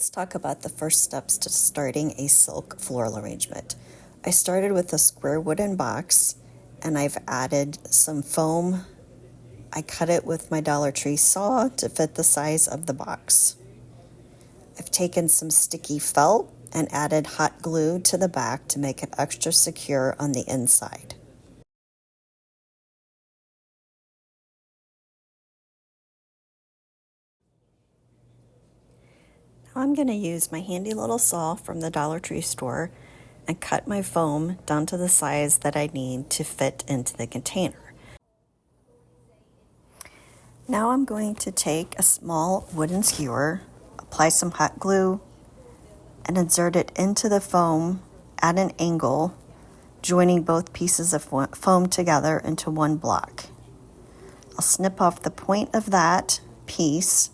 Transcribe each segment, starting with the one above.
Let's talk about the first steps to starting a silk floral arrangement. I started with a square wooden box and I've added some foam. I cut it with my Dollar Tree saw to fit the size of the box. I've taken some sticky felt and added hot glue to the back to make it extra secure on the inside. Now I'm going to use my handy little saw from the Dollar Tree store and cut my foam down to the size that I need to fit into the container. Now I'm going to take a small wooden skewer, apply some hot glue, and insert it into the foam at an angle, joining both pieces of foam together into one block. I'll snip off the point of that piece,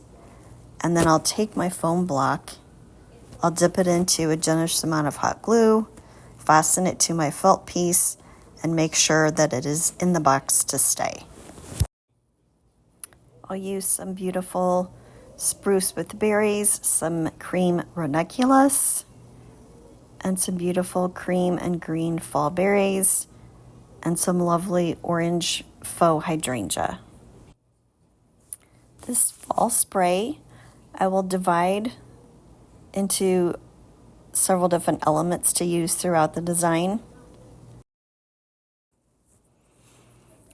and then I'll take my foam block, I'll dip it into a generous amount of hot glue, fasten it to my felt piece, and make sure that it is in the box to stay. I'll use some beautiful spruce with berries, some cream ranunculus, and some beautiful cream and green fall berries, and some lovely orange faux hydrangea. This fall spray I will divide into several different elements to use throughout the design.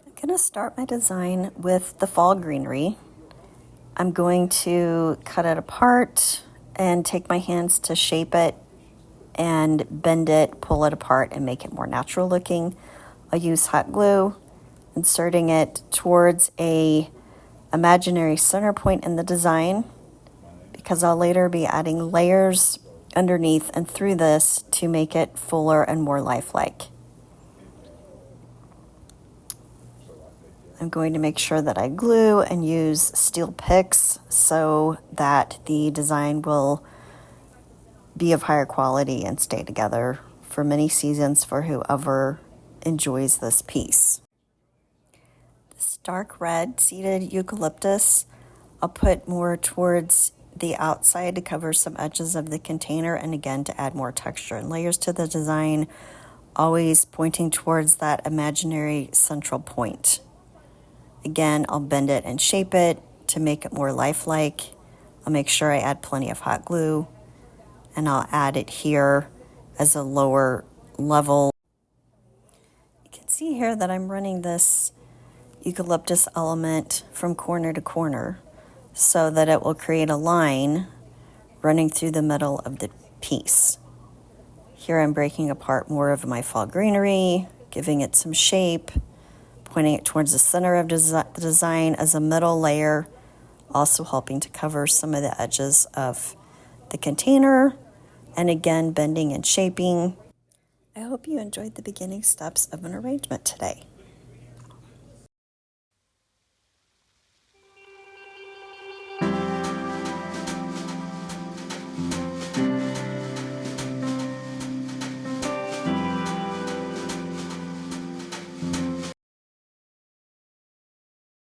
I'm going to start my design with the fall greenery. I'm going to cut it apart and take my hands to shape it and bend it, pull it apart, and make it more natural looking. I'll use hot glue, inserting it towards a imaginary center point in the design, because I'll later be adding layers underneath and through this to make it fuller and more lifelike. I'm going to make sure that I glue and use steel picks so that the design will be of higher quality and stay together for many seasons for whoever enjoys this piece. This dark red seeded eucalyptus, I'll put more towards the outside to cover some edges of the container, and again to add more texture and layers to the design, always pointing towards that imaginary central point. Again, I'll bend it and shape it to make it more lifelike. I'll make sure I add plenty of hot glue, and I'll add it here as a lower level. You can see here that I'm running this eucalyptus element from corner to corner, so that it will create a line running through the middle of the piece. Here I'm breaking apart more of my fall greenery, giving it some shape, pointing it towards the center of the design as a middle layer, also helping to cover some of the edges of the container, and again bending and shaping. I hope you enjoyed the beginning steps of an arrangement today.